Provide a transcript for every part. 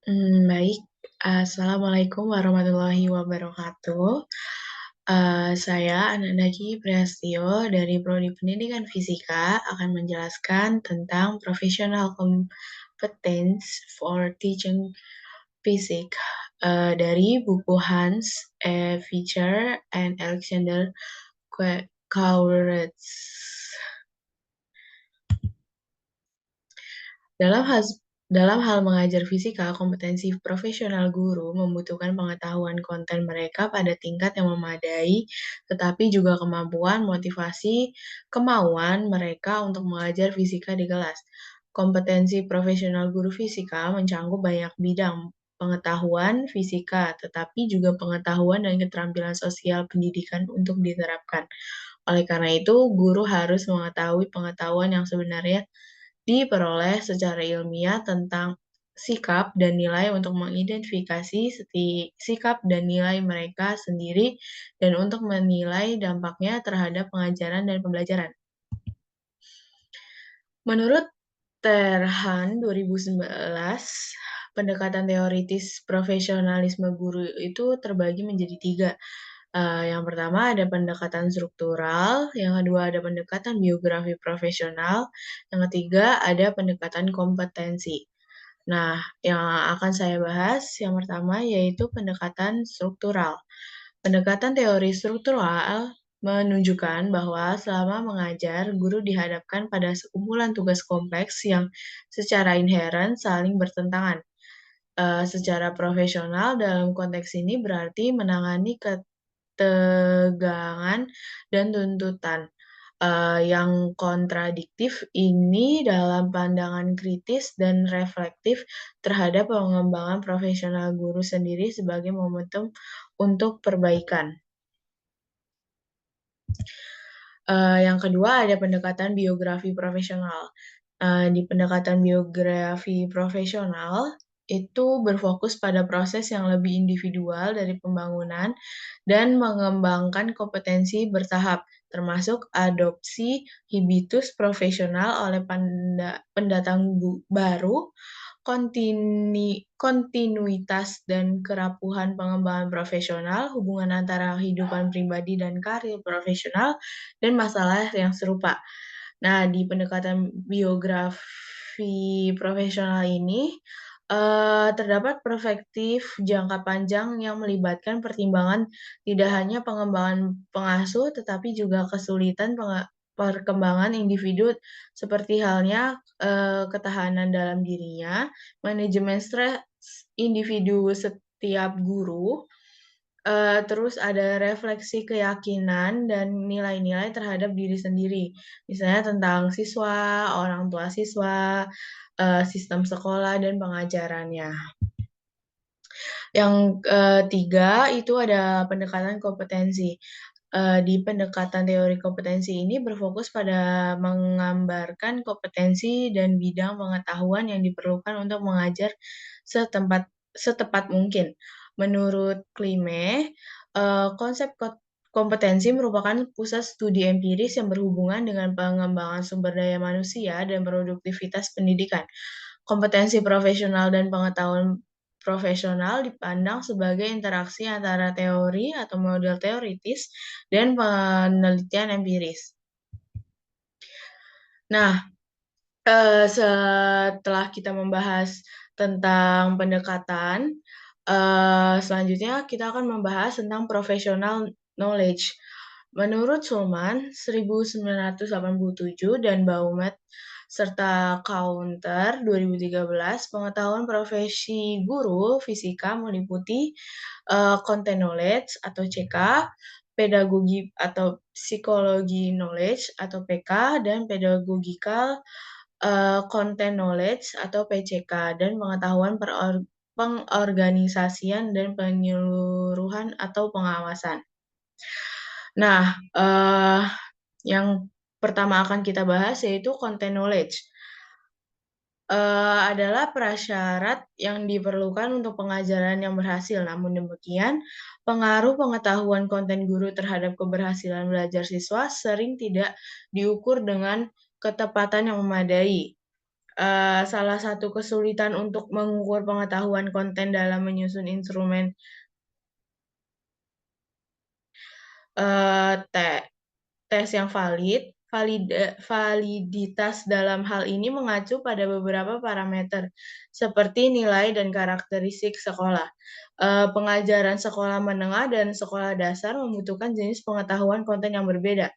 Baik. Assalamualaikum warahmatullahi wabarakatuh. Saya Anandaki Priastio dari Prodi Pendidikan Fisika akan menjelaskan tentang Professional Competence for Teaching Physics dari buku Hans E. Fischer and Alexander Kauretz. Dalam hal dalam hal mengajar fisika, kompetensi profesional guru membutuhkan pengetahuan konten mereka pada tingkat yang memadai, tetapi juga kemampuan, motivasi, kemauan mereka untuk mengajar fisika di kelas. Kompetensi profesional guru fisika mencangkup banyak bidang pengetahuan fisika, tetapi juga pengetahuan dan keterampilan sosial pendidikan untuk diterapkan. Oleh karena itu, guru harus mengetahui pengetahuan yang sebenarnya diperoleh secara ilmiah tentang sikap dan nilai untuk mengidentifikasi sikap dan nilai mereka sendiri dan untuk menilai dampaknya terhadap pengajaran dan pembelajaran. Menurut Terhan 2019, pendekatan teoritis profesionalisme guru itu terbagi menjadi 3. Yang pertama ada pendekatan struktural, yang kedua ada pendekatan biografi profesional, yang ketiga ada pendekatan kompetensi. Nah, yang akan saya bahas yang pertama yaitu pendekatan struktural. Pendekatan teori struktural menunjukkan bahwa selama mengajar, guru dihadapkan pada sekumpulan tugas kompleks yang secara inheren saling bertentangan. Secara profesional dalam konteks ini berarti menangani ketegangan dan tuntutan yang kontradiktif ini dalam pandangan kritis dan reflektif terhadap pengembangan profesional guru sendiri sebagai momentum untuk perbaikan. Yang kedua ada pendekatan biografi profesional. Di pendekatan biografi profesional itu berfokus pada proses yang lebih individual dari pembangunan dan mengembangkan kompetensi bertahap, termasuk adopsi habitus profesional oleh pendatang baru, kontinuitas dan kerapuhan pengembangan profesional, hubungan antara kehidupan pribadi dan karir profesional, dan masalah yang serupa. Nah, di pendekatan biografi profesional ini, terdapat perspektif jangka panjang yang melibatkan pertimbangan tidak hanya pengembangan pengasuh, tetapi juga kesulitan perkembangan individu seperti halnya ketahanan dalam dirinya, manajemen stres individu setiap guru, terus ada refleksi keyakinan dan nilai-nilai terhadap diri sendiri. Misalnya tentang siswa, orang tua siswa, sistem sekolah, dan pengajarannya. Yang ketiga itu ada pendekatan kompetensi. Di pendekatan teori kompetensi ini berfokus pada menggambarkan kompetensi dan bidang pengetahuan yang diperlukan untuk mengajar setepat mungkin. Menurut Klime, konsep kompetensi merupakan pusat studi empiris yang berhubungan dengan pengembangan sumber daya manusia dan produktivitas pendidikan. Kompetensi profesional dan pengetahuan profesional dipandang sebagai interaksi antara teori atau model teoritis dan penelitian empiris. Nah, setelah kita membahas tentang pendekatan, selanjutnya kita akan membahas tentang professional knowledge. Menurut Schulman 1987 dan Baumet serta Counter 2013, pengetahuan profesi guru fisika meliputi content knowledge atau CK, pedagogi atau psikologi knowledge atau PK, dan pedagogical content knowledge atau PCK, dan pengetahuan pengorganisasian dan penyuluhan atau pengawasan. Nah, yang pertama akan kita bahas yaitu content knowledge. Adalah prasyarat yang diperlukan untuk pengajaran yang berhasil. Namun demikian, pengaruh pengetahuan konten guru terhadap keberhasilan belajar siswa sering tidak diukur dengan ketepatan yang memadai. Salah satu kesulitan untuk mengukur pengetahuan konten dalam menyusun instrumen te tes yang validitas dalam hal ini mengacu pada beberapa parameter, seperti nilai dan karakteristik sekolah. Pengajaran sekolah menengah dan sekolah dasar membutuhkan jenis pengetahuan konten yang berbeda.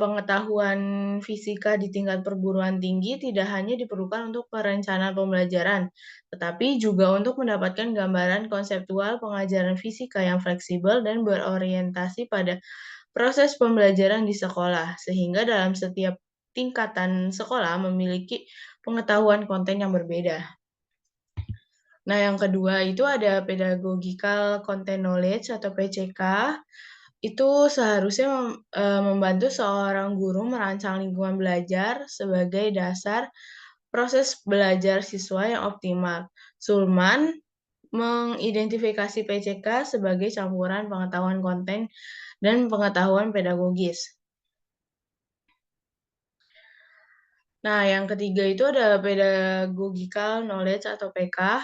Pengetahuan fisika di tingkat perguruan tinggi tidak hanya diperlukan untuk perencanaan pembelajaran, tetapi juga untuk mendapatkan gambaran konseptual pengajaran fisika yang fleksibel dan berorientasi pada proses pembelajaran di sekolah, sehingga dalam setiap tingkatan sekolah memiliki pengetahuan konten yang berbeda. Nah, yang kedua itu ada pedagogical content knowledge atau PCK. Itu seharusnya membantu seorang guru merancang lingkungan belajar sebagai dasar proses belajar siswa yang optimal. Sulman mengidentifikasi PCK sebagai campuran pengetahuan konten dan pengetahuan pedagogis. Nah, yang ketiga itu ada pedagogical knowledge atau PK.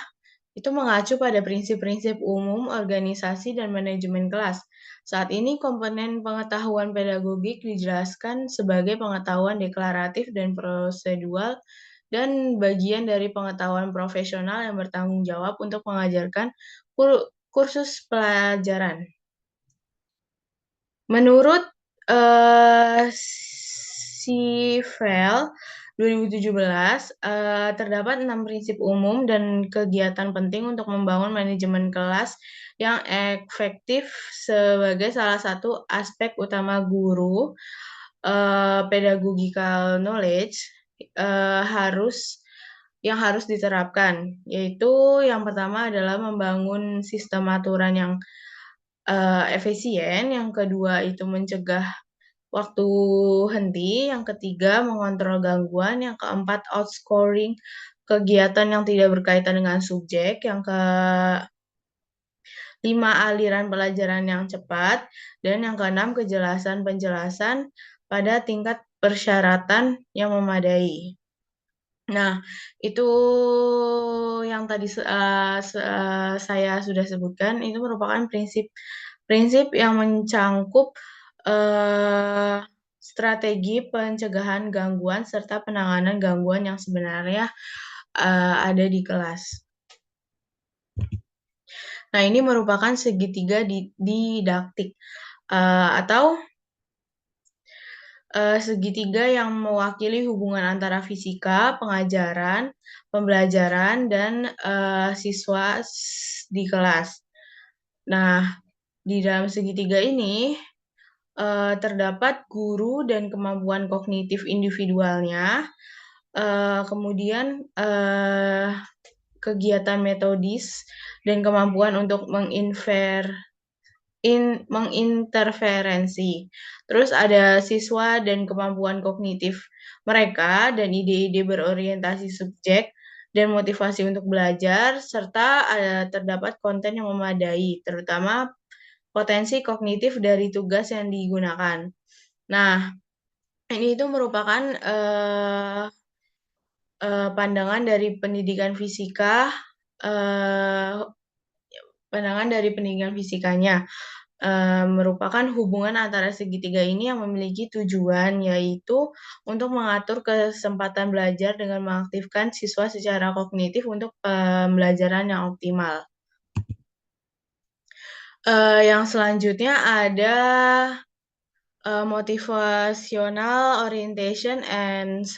Itu mengacu pada prinsip-prinsip umum organisasi dan manajemen kelas. Saat ini komponen pengetahuan pedagogik dijelaskan sebagai pengetahuan deklaratif dan prosedural dan bagian dari pengetahuan profesional yang bertanggung jawab untuk mengajarkan kursus pelajaran. Menurut Sivel 2017, terdapat 6 prinsip umum dan kegiatan penting untuk membangun manajemen kelas yang efektif sebagai salah satu aspek utama guru. Pedagogical knowledge harus diterapkan, yaitu yang pertama adalah membangun sistem aturan yang efisien, yang kedua itu mencegah waktu henti, yang ketiga mengontrol gangguan, yang keempat outscoring kegiatan yang tidak berkaitan dengan subjek, yang kelima aliran pelajaran yang cepat, dan yang keenam kejelasan penjelasan pada tingkat persyaratan yang memadai. Nah, itu yang tadi saya sudah sebutkan, itu merupakan prinsip yang mencangkup strategi pencegahan gangguan serta penanganan gangguan yang sebenarnya ada di kelas. Nah, ini merupakan segitiga didaktik atau segitiga yang mewakili hubungan antara fisika, pengajaran, pembelajaran, dan siswa di kelas. Nah, di dalam segitiga ini terdapat guru dan kemampuan kognitif individualnya, kemudian kegiatan metodis dan kemampuan untuk menginterferensi. Terus ada siswa dan kemampuan kognitif mereka dan ide-ide berorientasi subjek dan motivasi untuk belajar, serta terdapat konten yang memadai, terutama potensi kognitif dari tugas yang digunakan. Nah, ini itu merupakan pandangan dari pendidikan fisika, pandangan dari pendidikan fisikanya. Merupakan hubungan antara segitiga ini yang memiliki tujuan, yaitu untuk mengatur kesempatan belajar dengan mengaktifkan siswa secara kognitif untuk pembelajaran yang optimal. Yang selanjutnya ada motivational orientation and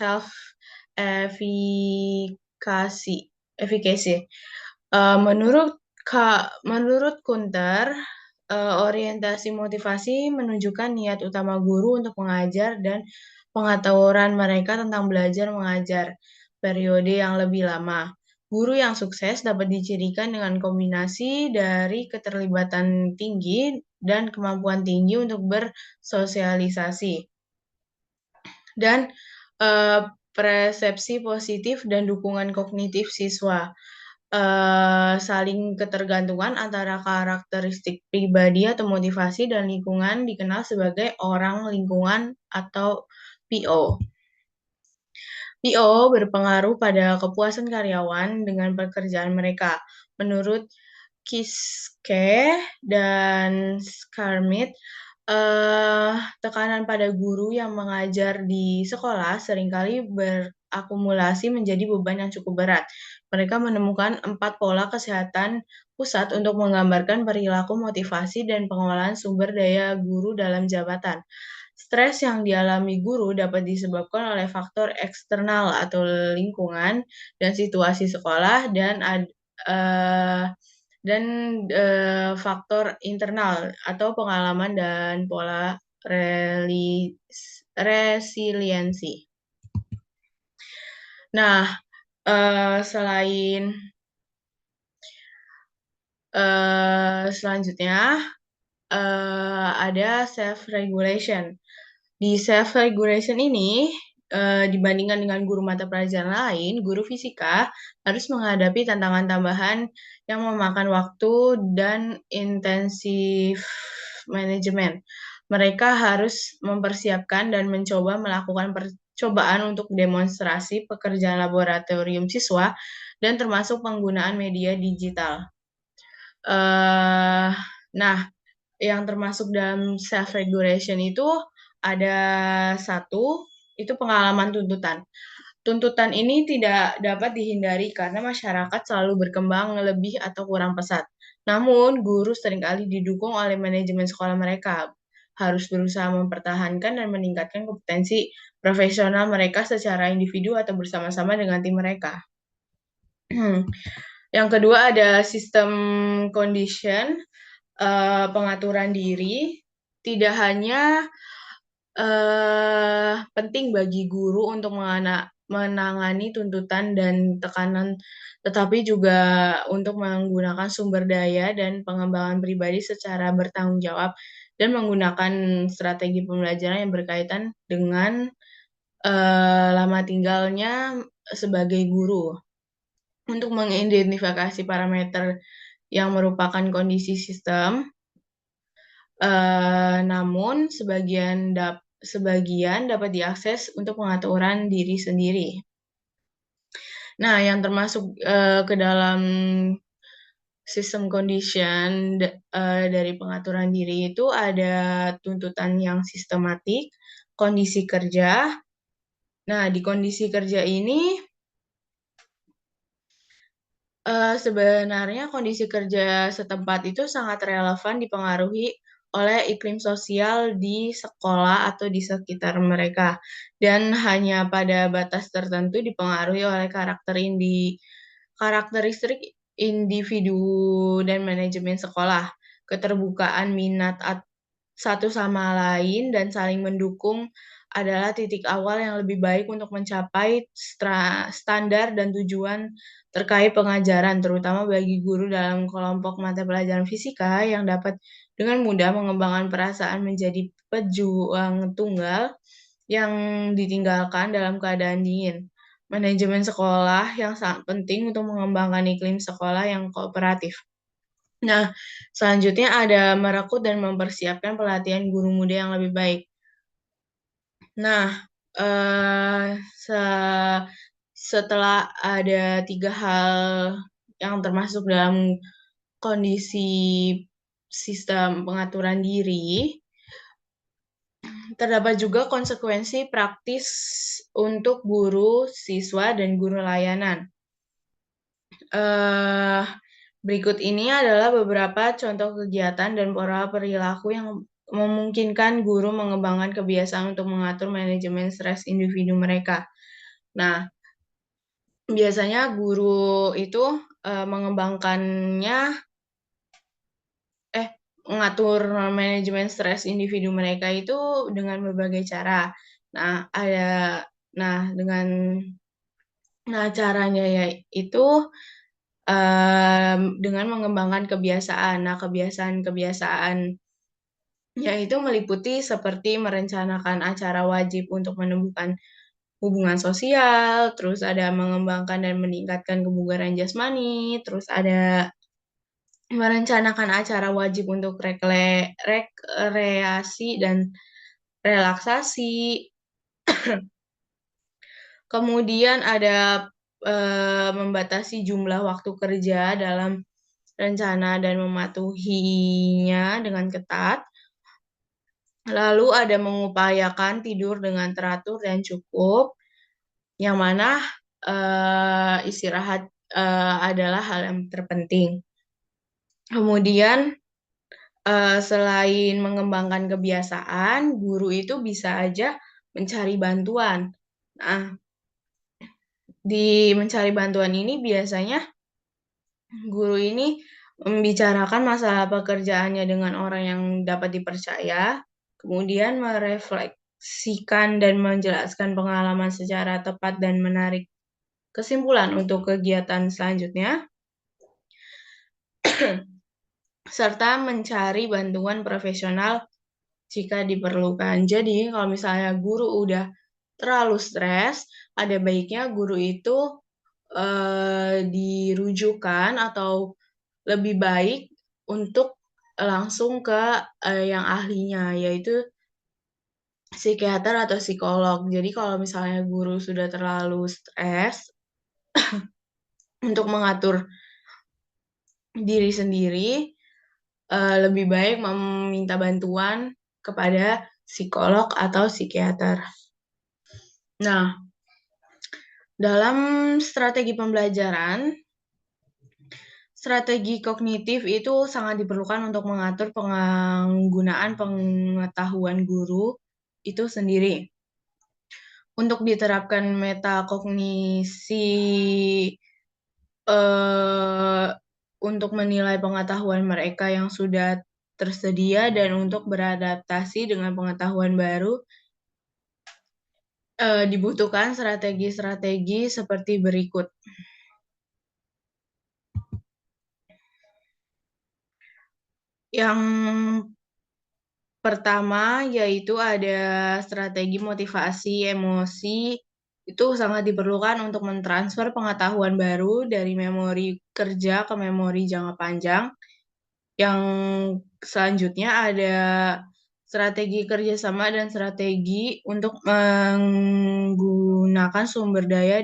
efficacy. Menurut Kunter, orientasi motivasi menunjukkan niat utama guru untuk mengajar dan pengetahuan mereka tentang belajar mengajar periode yang lebih lama. Guru yang sukses dapat dicirikan dengan kombinasi dari keterlibatan tinggi dan kemampuan tinggi untuk bersosialisasi, dan persepsi positif dan dukungan kognitif siswa. Saling ketergantungan antara karakteristik pribadi atau motivasi dan lingkungan dikenal sebagai orang lingkungan atau PO. PO berpengaruh pada kepuasan karyawan dengan pekerjaan mereka. Menurut Kiske dan Skarmit, tekanan pada guru yang mengajar di sekolah seringkali berakumulasi menjadi beban yang cukup berat. Mereka menemukan 4 pola kesehatan pusat untuk menggambarkan perilaku, motivasi, dan pengelolaan sumber daya guru dalam jabatan. Stres yang dialami guru dapat disebabkan oleh faktor eksternal atau lingkungan dan situasi sekolah eh, faktor internal atau pengalaman dan pola resiliensi. Nah, selanjutnya ada self-regulation. Di self-regulation ini, dibandingkan dengan guru mata pelajaran lain, guru fisika harus menghadapi tantangan tambahan yang memakan waktu dan intensif manajemen. Mereka harus mempersiapkan dan mencoba melakukan percobaan untuk demonstrasi pekerjaan laboratorium siswa dan termasuk penggunaan media digital. Uh, nah, yang termasuk dalam self-regulation itu ada satu, itu pengalaman tuntutan. Tuntutan ini tidak dapat dihindari karena masyarakat selalu berkembang lebih atau kurang pesat. Namun, guru seringkali didukung oleh manajemen sekolah mereka, harus berusaha mempertahankan dan meningkatkan kompetensi profesional mereka secara individu atau bersama-sama dengan tim mereka. Yang kedua ada sistem condition, pengaturan diri. Tidak hanya penting bagi guru untuk menangani tuntutan dan tekanan, tetapi juga untuk menggunakan sumber daya dan pengembangan pribadi secara bertanggung jawab dan menggunakan strategi pembelajaran yang berkaitan dengan lama tinggalnya sebagai guru untuk mengidentifikasi parameter yang merupakan kondisi sistem. Namun sebagian dapat diakses untuk pengaturan diri sendiri. Nah, yang termasuk ke dalam sistem condition dari pengaturan diri itu ada tuntutan yang sistematik, kondisi kerja. Nah, di kondisi kerja ini sebenarnya kondisi kerja setempat itu sangat relevan dipengaruhi oleh iklim sosial di sekolah atau di sekitar mereka, dan hanya pada batas tertentu dipengaruhi oleh karakteristik individu dan manajemen sekolah, keterbukaan minat satu sama lain, dan saling mendukung adalah titik awal yang lebih baik untuk mencapai standar dan tujuan terkait pengajaran, terutama bagi guru dalam kelompok mata pelajaran fisika yang dapat dengan mudah mengembangkan perasaan menjadi pejuang tunggal yang ditinggalkan dalam keadaan dingin. Manajemen sekolah yang sangat penting untuk mengembangkan iklim sekolah yang kooperatif. Nah, selanjutnya ada merekrut dan mempersiapkan pelatihan guru muda yang lebih baik. Nah, setelah ada 3 hal yang termasuk dalam kondisi sistem pengaturan diri, terdapat juga konsekuensi praktis untuk guru, siswa, dan guru layanan. Berikut ini adalah beberapa contoh kegiatan dan pola perilaku yang memungkinkan guru mengembangkan kebiasaan untuk mengatur manajemen stres individu mereka. Nah, biasanya guru itu mengatur manajemen stres individu mereka itu dengan berbagai cara. Caranya yaitu dengan mengembangkan kebiasaan. Nah, kebiasaan-kebiasaan yaitu meliputi seperti merencanakan acara wajib untuk menumbuhkan hubungan sosial, terus ada mengembangkan dan meningkatkan kebugaran jasmani, terus ada merencanakan acara wajib untuk rekreasi dan relaksasi, Kemudian ada membatasi jumlah waktu kerja dalam rencana dan mematuhinya dengan ketat. Lalu ada mengupayakan tidur dengan teratur dan cukup, yang mana istirahat adalah hal yang terpenting. Kemudian selain mengembangkan kebiasaan, guru itu bisa aja mencari bantuan. Nah, di mencari bantuan ini biasanya guru ini membicarakan masalah pekerjaannya dengan orang yang dapat dipercaya, kemudian merefleksikan dan menjelaskan pengalaman secara tepat dan menarik kesimpulan untuk kegiatan selanjutnya, serta mencari bantuan profesional jika diperlukan. Jadi, kalau misalnya guru udah terlalu stres, ada baiknya guru itu dirujukan atau lebih baik untuk langsung ke yang ahlinya, yaitu psikiater atau psikolog. Jadi kalau misalnya guru sudah terlalu stres untuk mengatur diri sendiri, lebih baik meminta bantuan kepada psikolog atau psikiater. Nah, dalam strategi pembelajaran, strategi kognitif itu sangat diperlukan untuk mengatur penggunaan pengetahuan guru itu sendiri. Untuk diterapkan metakognisi untuk menilai pengetahuan mereka yang sudah tersedia dan untuk beradaptasi dengan pengetahuan baru, dibutuhkan strategi-strategi seperti berikut. Yang pertama yaitu ada strategi motivasi emosi, itu sangat diperlukan untuk mentransfer pengetahuan baru dari memori kerja ke memori jangka panjang. Yang selanjutnya ada strategi kerjasama dan strategi untuk menggunakan sumber daya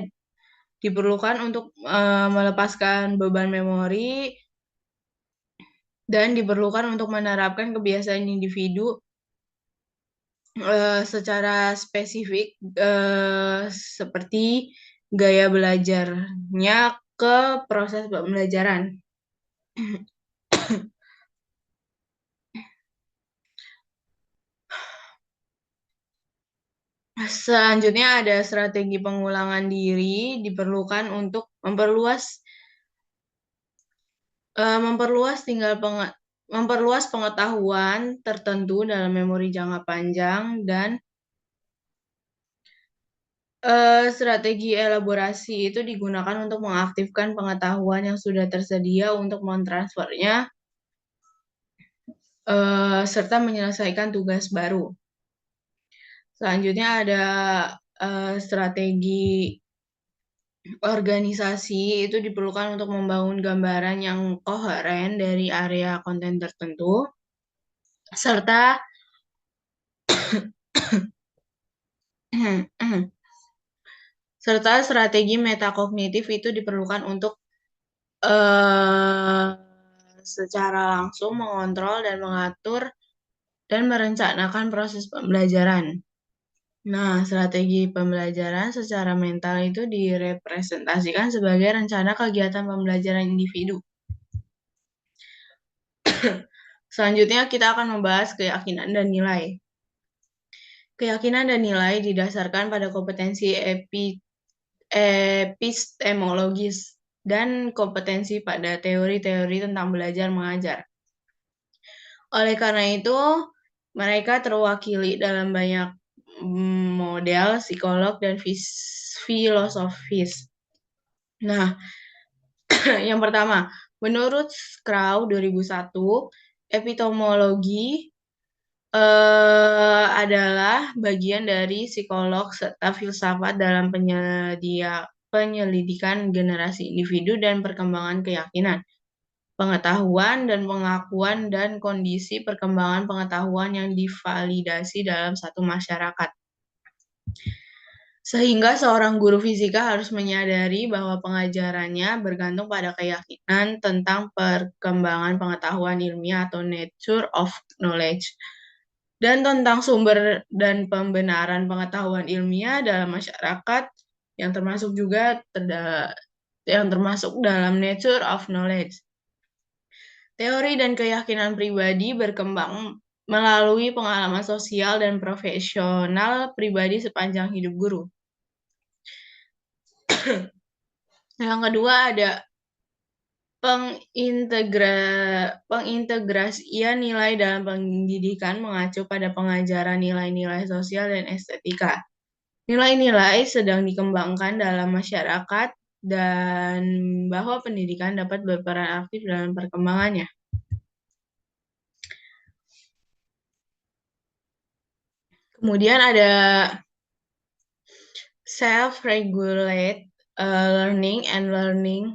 diperlukan untuk melepaskan beban memori dan diperlukan untuk menerapkan kebiasaan individu secara spesifik seperti gaya belajarnya ke proses pembelajaran. Selanjutnya ada strategi pengulangan diri diperlukan untuk memperluas pengetahuan tertentu dalam memori jangka panjang dan strategi elaborasi itu digunakan untuk mengaktifkan pengetahuan yang sudah tersedia untuk mentransfernya serta menyelesaikan tugas baru. Selanjutnya ada strategi organisasi itu diperlukan untuk membangun gambaran yang koheren dari area konten tertentu, serta strategi metakognitif itu diperlukan untuk secara langsung mengontrol dan mengatur dan merencanakan proses pembelajaran. Nah, strategi pembelajaran secara mental itu direpresentasikan sebagai rencana kegiatan pembelajaran individu. Selanjutnya kita akan membahas keyakinan dan nilai. Keyakinan dan nilai didasarkan pada kompetensi epistemologis dan kompetensi pada teori-teori tentang belajar mengajar. Oleh karena itu, mereka terwakili dalam banyak model psikolog dan filosofis. Nah, yang pertama, menurut Crow 2001, epistemologi adalah bagian dari psikolog serta filsafat dalam penyelidikan generasi individu dan perkembangan keyakinan, pengetahuan dan pengakuan dan kondisi perkembangan pengetahuan yang divalidasi dalam satu masyarakat. Sehingga seorang guru fisika harus menyadari bahwa pengajarannya bergantung pada keyakinan tentang perkembangan pengetahuan ilmiah atau nature of knowledge, dan tentang sumber dan pembenaran pengetahuan ilmiah dalam masyarakat yang termasuk dalam nature of knowledge. Teori dan keyakinan pribadi berkembang melalui pengalaman sosial dan profesional pribadi sepanjang hidup guru. Yang kedua ada pengintegrasian nilai dalam pendidikan mengacu pada pengajaran nilai-nilai sosial dan estetika. Nilai-nilai sedang dikembangkan dalam masyarakat dan bahwa pendidikan dapat berperan aktif dalam perkembangannya. Kemudian ada self-regulate learning and learning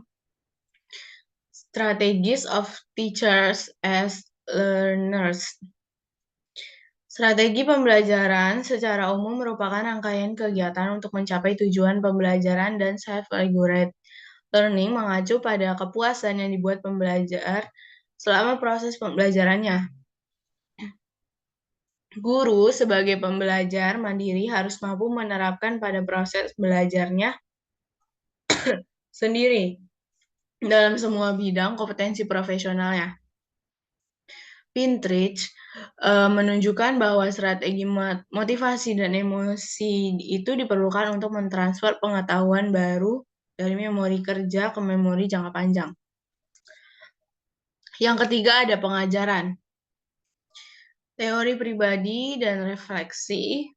strategies of teachers as learners. Strategi pembelajaran secara umum merupakan rangkaian kegiatan untuk mencapai tujuan pembelajaran, dan self-regulate learning mengacu pada kepuasan yang dibuat pembelajar selama proses pembelajarannya. Guru sebagai pembelajar mandiri harus mampu menerapkan pada proses belajarnya sendiri dalam semua bidang kompetensi profesionalnya. Pinterich menunjukkan bahwa strategi motivasi dan emosi itu diperlukan untuk mentransfer pengetahuan baru dari memori kerja ke memori jangka panjang. Yang ketiga ada pengajaran. Teori pribadi dan refleksi.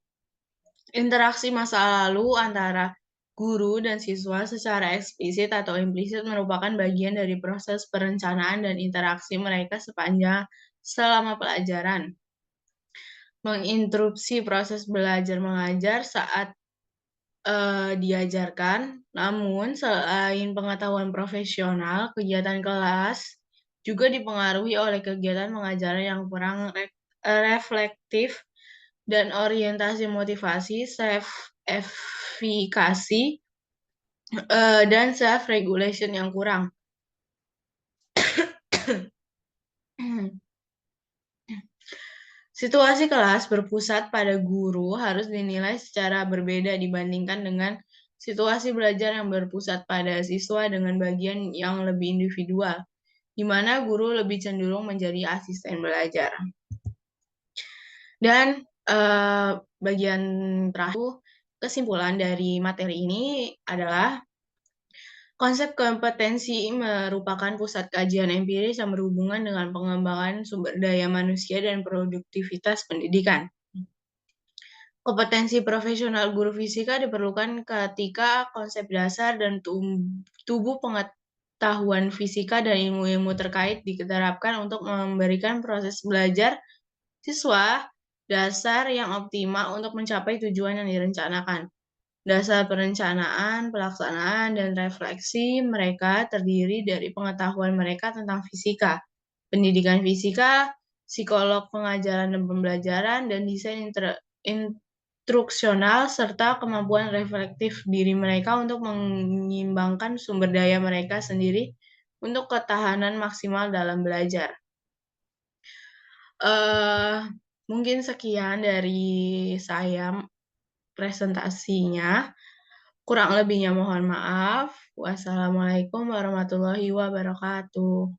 Interaksi masa lalu antara guru dan siswa secara eksplisit atau implisit merupakan bagian dari proses perencanaan dan interaksi mereka selama pelajaran. Menginterupsi proses belajar mengajar saat diajarkan. Namun, selain pengetahuan profesional, kegiatan kelas juga dipengaruhi oleh kegiatan mengajar yang kurang reflektif dan orientasi motivasi, self-efikasi, dan self-regulation yang kurang. Situasi kelas berpusat pada guru harus dinilai secara berbeda dibandingkan dengan situasi belajar yang berpusat pada siswa dengan bagian yang lebih individual, di mana guru lebih cenderung menjadi asisten belajar. Dan bagian terakhir, kesimpulan dari materi ini adalah konsep kompetensi merupakan pusat kajian empiris yang berhubungan dengan pengembangan sumber daya manusia dan produktivitas pendidikan. Kompetensi profesional guru fisika diperlukan ketika konsep dasar dan tubuh pengetahuan fisika dan ilmu-ilmu terkait diterapkan untuk memberikan proses belajar siswa dasar yang optimal untuk mencapai tujuan yang direncanakan. Dasar perencanaan, pelaksanaan, dan refleksi mereka terdiri dari pengetahuan mereka tentang fisika, pendidikan fisika, psikolog pengajaran dan pembelajaran, dan desain instruksional, serta kemampuan reflektif diri mereka untuk menyimbangkan sumber daya mereka sendiri untuk ketahanan maksimal dalam belajar. Mungkin sekian dari saya presentasinya. Kurang lebihnya mohon maaf. Wassalamualaikum warahmatullahi wabarakatuh.